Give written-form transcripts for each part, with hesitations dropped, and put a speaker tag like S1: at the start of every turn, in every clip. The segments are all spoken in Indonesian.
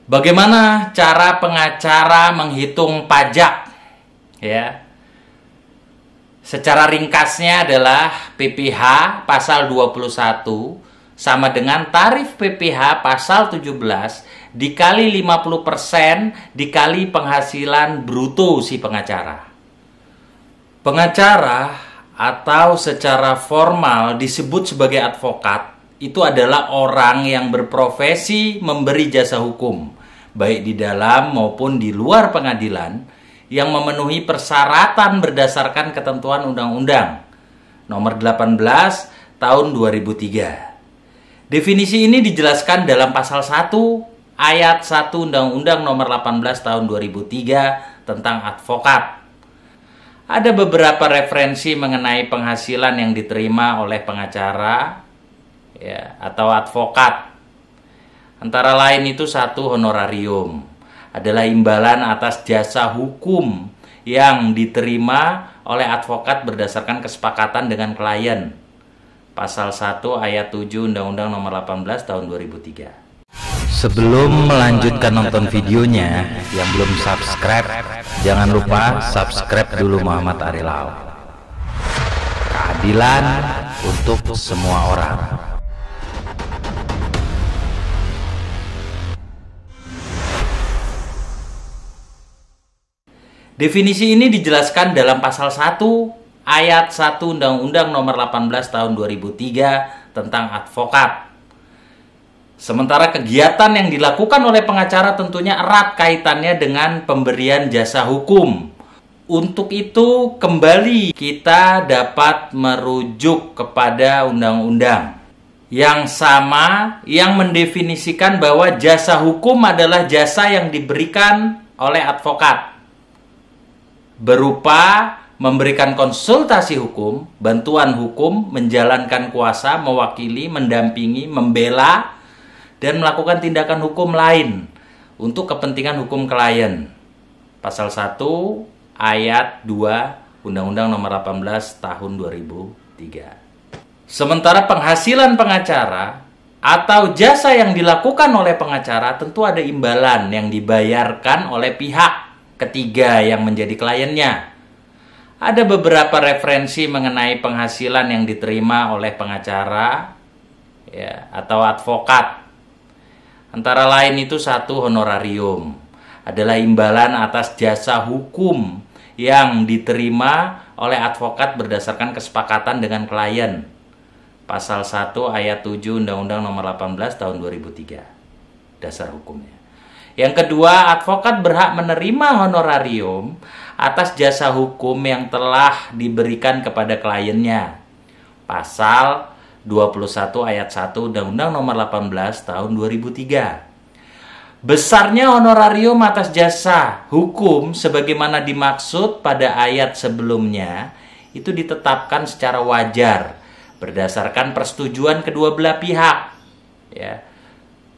S1: Bagaimana cara pengacara menghitung pajak? Ya. Secara ringkasnya adalah PPh pasal 21 sama dengan tarif PPh pasal 17 dikali 50% dikali penghasilan bruto si pengacara. Pengacara atau secara formal disebut sebagai advokat itu adalah orang yang berprofesi memberi jasa hukum, baik di dalam maupun di luar pengadilan, yang memenuhi persyaratan berdasarkan ketentuan Undang-Undang Nomor 18 Tahun 2003. Definisi ini dijelaskan dalam pasal 1 ayat 1 Undang-Undang Nomor 18 Tahun 2003 tentang advokat. Ada beberapa referensi mengenai penghasilan yang diterima oleh pengacara atau advokat. Antara lain itu 1, honorarium adalah imbalan atas jasa hukum yang diterima oleh advokat berdasarkan kesepakatan dengan klien. Pasal 1 ayat 7 Undang-Undang Nomor 18 Tahun 2003.
S2: Sebelum melanjutkan nonton videonya, yang belum subscribe, jangan lupa subscribe dulu Muhammad Arilaw. Keadilan untuk semua orang.
S1: Definisi ini dijelaskan dalam pasal 1 ayat 1 Undang-Undang Nomor 18 Tahun 2003 tentang advokat. Sementara kegiatan yang dilakukan oleh pengacara tentunya erat kaitannya dengan pemberian jasa hukum. Untuk itu kembali kita dapat merujuk kepada undang-undang yang sama yang mendefinisikan bahwa jasa hukum adalah jasa yang diberikan oleh advokat, berupa memberikan konsultasi hukum, bantuan hukum, menjalankan kuasa, mewakili, mendampingi, membela, dan melakukan tindakan hukum lain untuk kepentingan hukum klien. Pasal 1 ayat 2 Undang-Undang Nomor 18 Tahun 2003. Sementara penghasilan pengacara atau jasa yang dilakukan oleh pengacara tentu ada imbalan yang dibayarkan oleh pihak ketiga yang menjadi kliennya. Ada beberapa referensi mengenai penghasilan yang diterima oleh pengacara atau advokat. Antara lain itu 1, honorarium adalah imbalan atas jasa hukum yang diterima oleh advokat berdasarkan kesepakatan dengan klien. Pasal 1 ayat 7 Undang-Undang Nomor 18 Tahun 2003. Dasar hukumnya. Yang kedua, advokat berhak menerima honorarium atas jasa hukum yang telah diberikan kepada kliennya. Pasal 21 ayat 1 Undang-Undang Nomor 18 Tahun 2003. Besarnya honorarium atas jasa hukum sebagaimana dimaksud pada ayat sebelumnya itu ditetapkan secara wajar berdasarkan persetujuan kedua belah pihak.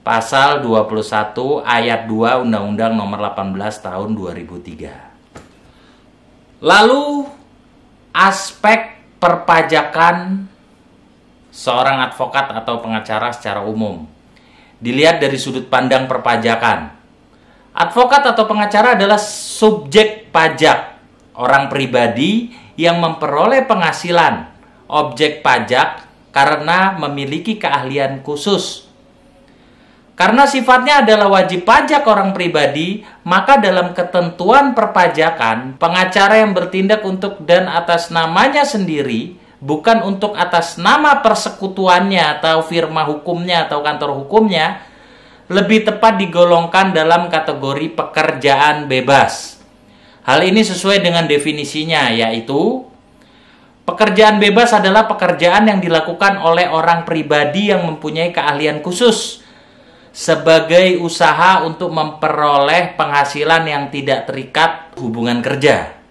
S1: Pasal 21 ayat 2 Undang-Undang Nomor 18 Tahun 2003. Lalu aspek perpajakan seorang advokat atau pengacara secara umum dilihat dari sudut pandang perpajakan. Advokat atau pengacara adalah subjek pajak, orang pribadi yang memperoleh penghasilan objek pajak karena memiliki keahlian khusus. Karena sifatnya adalah wajib pajak orang pribadi, maka dalam ketentuan perpajakan, pengacara yang bertindak untuk dan atas namanya sendiri, bukan untuk atas nama persekutuannya atau firma hukumnya atau kantor hukumnya, lebih tepat digolongkan dalam kategori pekerjaan bebas. Hal ini sesuai dengan definisinya, yaitu pekerjaan bebas adalah pekerjaan yang dilakukan oleh orang pribadi yang mempunyai keahlian khusus sebagai usaha untuk memperoleh penghasilan yang tidak terikat hubungan kerja.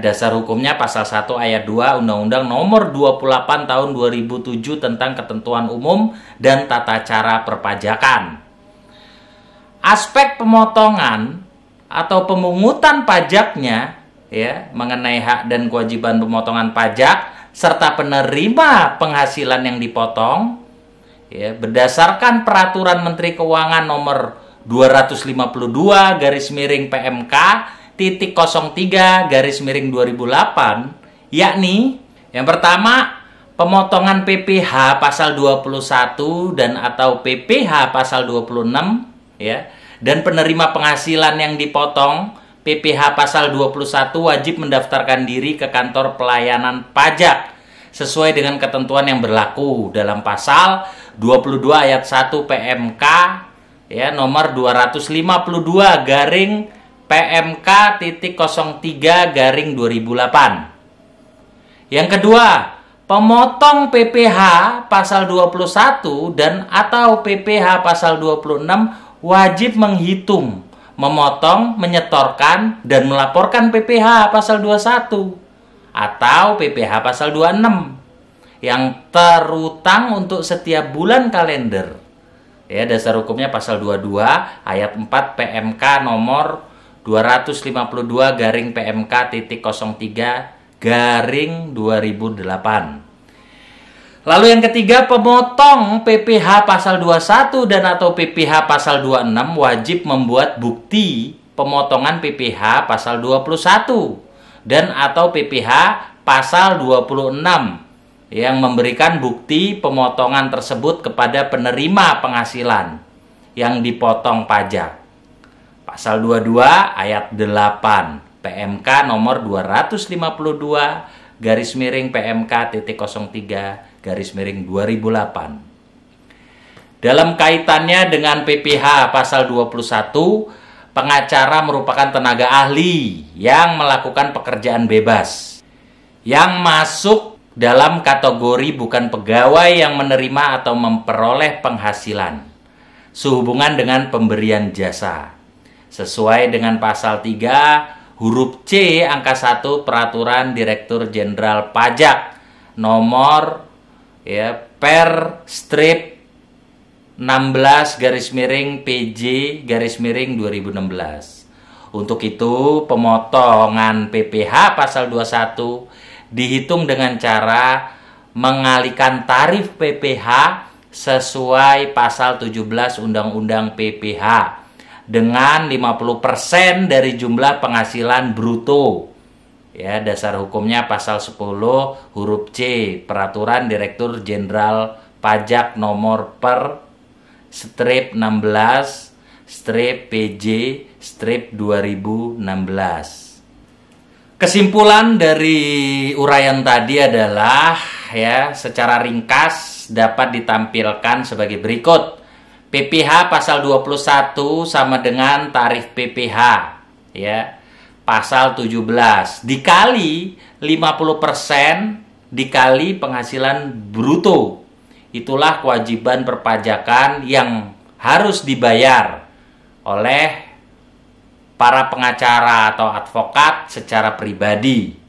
S1: Dasar hukumnya pasal 1 ayat 2 Undang-Undang Nomor 28 Tahun 2007 tentang ketentuan umum dan tata cara perpajakan. Aspek pemotongan atau pemungutan pajaknya mengenai hak dan kewajiban pemotongan pajak serta penerima penghasilan yang dipotong berdasarkan peraturan Menteri Keuangan Nomor 252 garis miring PMK titik 03 garis miring 2008, yakni yang pertama pemotongan PPh pasal 21 dan atau PPh pasal 26 ya, dan penerima penghasilan yang dipotong PPh pasal 21 wajib mendaftarkan diri ke kantor pelayanan pajak sesuai dengan ketentuan yang berlaku dalam pasal 22 ayat 1 PMK ya nomor 252 garing PMK titik 03 garing 2008. Yang kedua, pemotong PPh pasal 21 dan atau PPh pasal 26 wajib menghitung, memotong, menyetorkan, dan melaporkan PPh pasal 21 atau PPh pasal 26 yang terutang untuk setiap bulan kalender. Ya, dasar hukumnya pasal 22 ayat 4 PMK nomor 252 garing PMK titik 03 garing 2008. Lalu yang ketiga, pemotong PPh pasal 21 dan atau PPh pasal 26 wajib membuat bukti pemotongan PPh pasal 21 dan atau PPh pasal 26 yang memberikan bukti pemotongan tersebut kepada penerima penghasilan yang dipotong pajak. Pasal 22 ayat 8 PMK nomor 252 garis miring PMK titik 03 garis miring 2008. Dalam kaitannya dengan PPh pasal 21, pengacara merupakan tenaga ahli yang melakukan pekerjaan bebas yang masuk dalam kategori bukan pegawai yang menerima atau memperoleh penghasilan sehubungan dengan pemberian jasa sesuai dengan pasal 3 huruf C angka 1 Peraturan Direktur Jenderal Pajak nomor ya per strip 16 garis miring PJ garis miring 2016. Untuk itu pemotongan PPh pasal 21 dihitung dengan cara mengalihkan tarif PPh sesuai pasal 17 Undang-Undang PPh dengan 50% dari jumlah penghasilan bruto. Ya, dasar hukumnya pasal 10 huruf C Peraturan Direktur Jenderal Pajak nomor per strip 16 strip PJ strip 2016. Kesimpulan dari uraian tadi adalah ya secara ringkas dapat ditampilkan sebagai berikut. PPh pasal 21 sama dengan tarif PPh ya pasal 17 dikali 50% dikali penghasilan bruto. Itulah kewajiban perpajakan yang harus dibayar oleh para pengacara atau advokat secara pribadi.